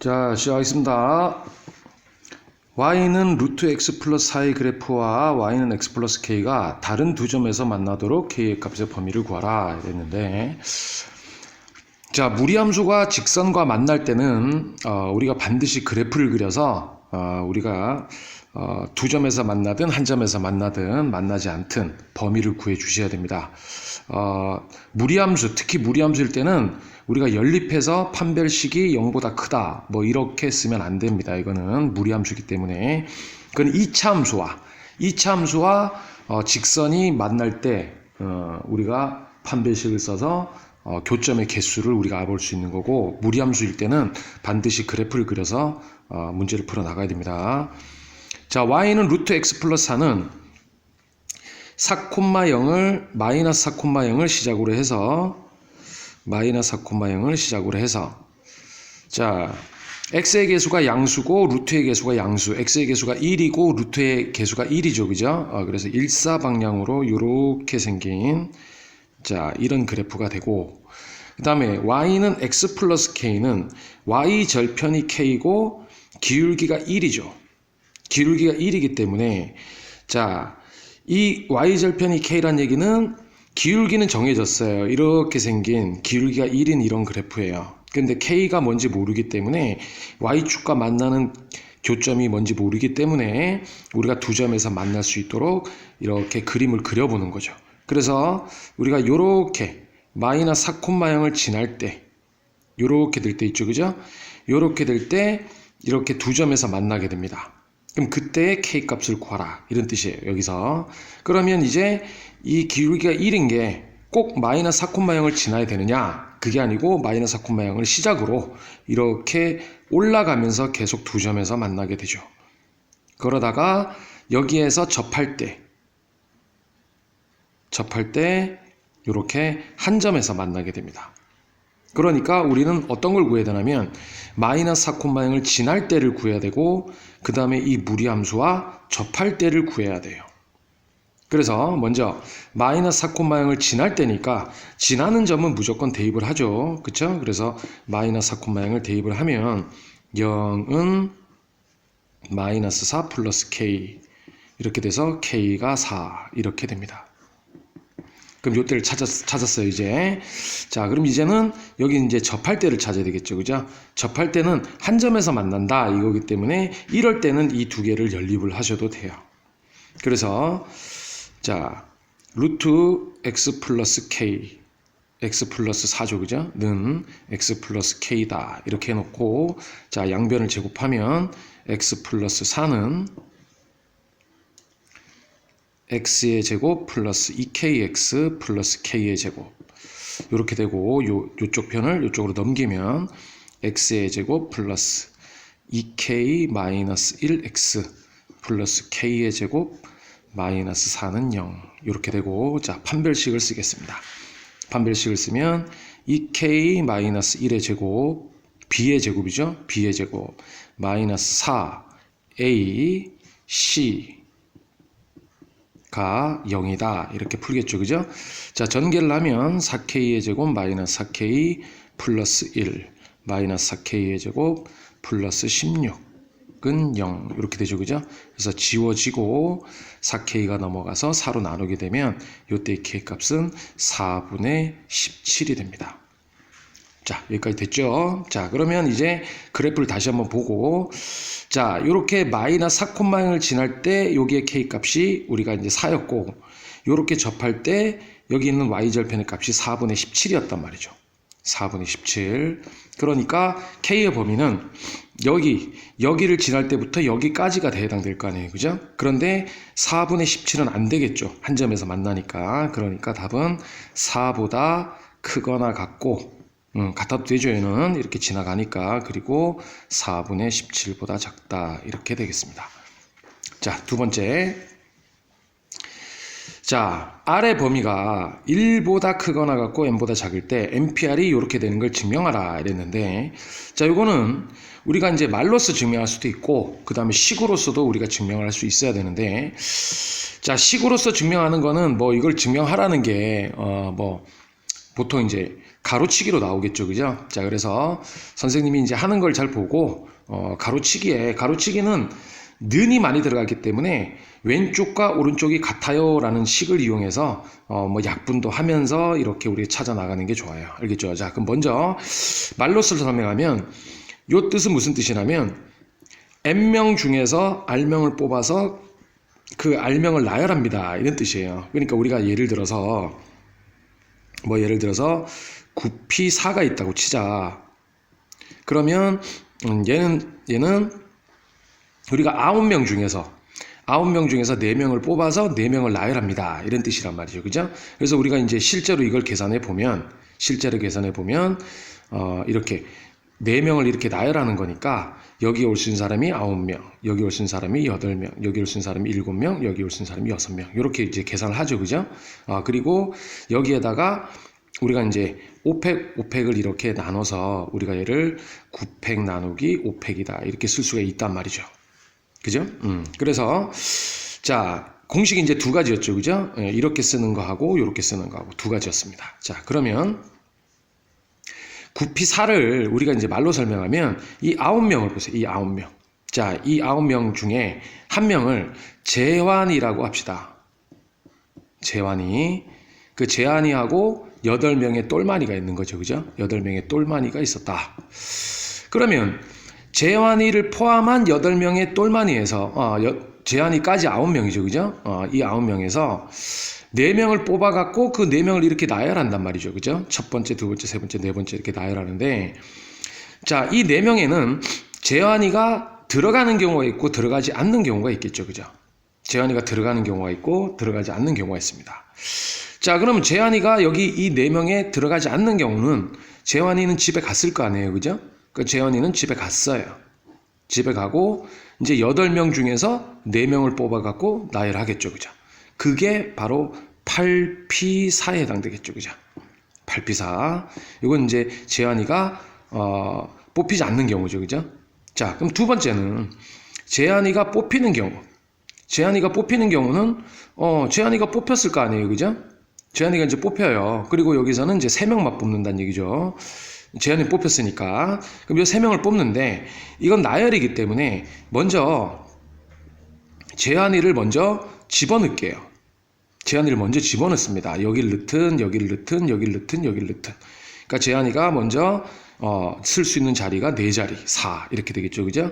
자, 시작하겠습니다. y는 루트 x 플러스 4의 그래프와 y는 x 플러스 k가 다른 두 점에서 만나도록 k의 값의 범위를 구하라 했는데, 자, 무리함수가 직선과 만날 때는 우리가 반드시 그래프를 그려서 우리가 두 점에서 만나든 한 점에서 만나든 만나지 않든 범위를 구해 주셔야 됩니다. 무리함수, 특히 무리함수일 때는 우리가 연립해서 판별식이 0보다 크다 뭐 이렇게 쓰면 안 됩니다. 이거는 무리함수이기 때문에. 그건 2차 함수와 직선이 만날 때 우리가 판별식을 써서 교점의 개수를 우리가 알아볼 수 있는 거고, 무리함수일 때는 반드시 그래프를 그려서 문제를 풀어 나가야 됩니다. 자, y는 루트 x 플러스 4는 4,0을 마이너스 4,0을 시작으로 해서 자, x의 개수가 양수고 루트의 개수가 양수, x의 개수가 1이고 루트의 개수가 1이죠, 그죠? 그래서 일사방향으로 이렇게 생긴 자, 이런 그래프가 되고, 그 다음에 y는 x 플러스 k는 y 절편이 k고 기울기가 1이죠. 기울기가 1이기 때문에, 자, 이 y 절편이 k란 얘기는 기울기는 정해졌어요. 이렇게 생긴 기울기가 1인 이런 그래프예요. 근데 k가 뭔지 모르기 때문에, y축과 만나는 교점이 뭔지 모르기 때문에 우리가 두 점에서 만날 수 있도록 이렇게 그림을 그려보는 거죠. 그래서 우리가 요렇게 마이너스 4,0을 지날 때 요렇게 될 때 있죠, 그죠? 요렇게 될 때 이렇게 두 점에서 만나게 됩니다. 그럼 그때 k 값을 구하라 이런 뜻이에요, 여기서. 그러면 이제 이 기울기가 1인 게 꼭 마이너스 4,0을 지나야 되느냐? 그게 아니고 마이너스 4,0을 시작으로 이렇게 올라가면서 계속 두 점에서 만나게 되죠. 그러다가 여기에서 접할 때 이렇게 한 점에서 만나게 됩니다. 그러니까 우리는 어떤 걸 구해야 되냐면 마이너스 4,0을 지날 때를 구해야 되고, 그 다음에 이 무리함수와 접할 때를 구해야 돼요. 그래서 먼저 마이너스 4,0을 지날 때니까 지나는 점은 무조건 대입을 하죠, 그쵸? 그래서 마이너스 4,0을 대입을 하면 0은 마이너스 4 플러스 k 이렇게 돼서 k가 4 이렇게 됩니다. 그럼 요때를 찾았어요, 이제. 자, 그럼 이제는 여기 이제 접할 때를 찾아야 되겠죠, 그죠? 접할 때는 한 점에서 만난다 이거기 때문에 이럴 때는 이 두 개를 연립을 하셔도 돼요. 그래서 자, 루트 x 플러스 k, x 플러스 4죠, 그죠? 는 x 플러스 k다 이렇게 해놓고, 자, 양변을 제곱하면 x 플러스 4는 x의 제곱 플러스 2kx 플러스 k의 제곱 이렇게 되고, 요쪽 편을 요쪽으로 넘기면 x의 제곱 플러스 2k 마이너스 1x 플러스 k의 제곱 마이너스 4는 0 이렇게 되고, 자, 판별식을 쓰겠습니다. 판별식을 쓰면 2k 마이너스 1의 제곱 b의 제곱이죠. b의 제곱 마이너스 4a c 가 0이다 이렇게 풀겠죠, 그죠? 자, 전개를 하면 4k의 제곱 마이너스 4k 플러스 1 마이너스 4k의 제곱 플러스 16은 0 이렇게 되죠, 그죠? 그래서 지워지고 4k가 넘어가서 4로 나누게 되면 이때 k 값은 4분의 17이 됩니다. 자, 여기까지 됐죠? 자, 그러면 이제 그래프를 다시 한번 보고, 자, 요렇게 마이너스 4,0을 지날 때 여기에 k 값이 우리가 이제 4였고, 요렇게 접할 때 여기 있는 y절편의 값이 4분의 17이었단 말이죠. 4분의 17. 그러니까 k의 범위는 여기를 지날 때부터 여기까지가 해당될 거 아니에요, 그죠? 그런데 4분의 17은 안 되겠죠, 한 점에서 만나니까. 그러니까 답은 4보다 크거나 같고, 같아도 되죠, 얘는. 이렇게 지나가니까. 그리고 4분의 17보다 작다 이렇게 되겠습니다. 자, 두 번째. 자, R의 범위가 1보다 크거나 같고 n보다 작을 때 NPR이 이렇게 되는 걸 증명하라 이랬는데, 자, 요거는 우리가 이제 말로써 증명할 수도 있고, 그 다음에 식으로서도 우리가 증명을 할 수 있어야 되는데, 자, 식으로서 증명하는 거는 뭐 이걸 증명하라는 게 보통 이제 가로치기로 나오겠죠. 그죠? 자, 그래서 선생님이 이제 하는 걸 잘 보고, 가로치기는 는이 많이 들어가기 때문에 왼쪽과 오른쪽이 같아요 라는 식을 이용해서 뭐 약분도 하면서 이렇게 우리 찾아 나가는 게 좋아요. 알겠죠? 자, 그럼 먼저 말로써 설명하면 요 뜻은 무슨 뜻이냐면 N명 중에서 R명을 뽑아서 그 R명을 나열합니다. 이런 뜻이에요. 그러니까 우리가 예를 들어서 9P 4가 있다고 치자. 그러면 얘는 우리가 9명 중에서 4명을 뽑아서 4명을 나열합니다. 이런 뜻이란 말이죠. 그죠? 그래서 우리가 이제 실제로 이걸 계산해 보면 이렇게 4명을 이렇게 나열하는 거니까 여기 올 수 있는 사람이 9명, 여기 올 수 있는 사람이 8명, 여기 올 수 있는 사람이 7명, 여기 올 수 있는 사람이 6명. 이렇게 이제 계산을 하죠. 그죠? 그리고 여기에다가 우리가 이제 5팩을 이렇게 나눠서 우리가 얘를 9팩 나누기 5팩이다. 이렇게 쓸 수가 있단 말이죠. 그죠? 그래서 자, 공식이 이제 두 가지였죠. 그죠? 이렇게 쓰는 거하고 이렇게 쓰는 거하고 두 가지였습니다. 자, 그러면 9P4를 우리가 이제 말로 설명하면 이 9명을 보세요. 이 9명. 자, 이 9명 중에 한 명을 재환이라고 합시다. 재환이. 그 재환이하고 8명의 똘마니가 있는 거죠. 그죠? 8명의 똘마니가 있었다. 그러면 재환이를 포함한 8명의 똘마니에서 재환이까지 9명이죠. 그죠? 이 9명에서 4명을 뽑아갖고 그 4명을 이렇게 나열한단 말이죠. 그죠? 첫 번째, 두 번째, 세 번째, 네 번째 이렇게 나열하는데, 자, 이 4명에는 재환이가 들어가는 경우가 있고 들어가지 않는 경우가 있겠죠. 그죠? 재환이가 들어가는 경우가 있고 들어가지 않는 경우가 있습니다. 자, 그러면 재환이가 여기 이 4명에 들어가지 않는 경우는 재환이는 집에 갔을 거 아니에요. 그죠? 그 재환이는 집에 갔어요. 집에 가고 이제 8명 중에서 4명을 뽑아갖고 나열하겠죠. 그죠? 그게 바로 8P4에 해당되겠죠. 그죠? 8P4. 이건 이제 재환이가 뽑히지 않는 경우죠. 그죠? 자, 그럼 두 번째는 재환이가 뽑히는 경우. 재환이가 뽑히는 경우는 재환이가 뽑혔을 거 아니에요. 그죠? 재환이가 이제 뽑혀요. 그리고 여기서는 이제 3명만 뽑는다는 얘기죠. 재환이 뽑혔으니까. 그럼 이 3명을 뽑는데 이건 나열이기 때문에 먼저 재환이를 먼저 집어넣을게요. 재환이를 먼저 집어넣습니다. 여기를 넣든 여기를 넣든 여기를 넣든 여기를 넣든. 그러니까 재환이가 먼저 쓸 수 있는 자리가 4자리, 4 이렇게 되겠죠. 그죠?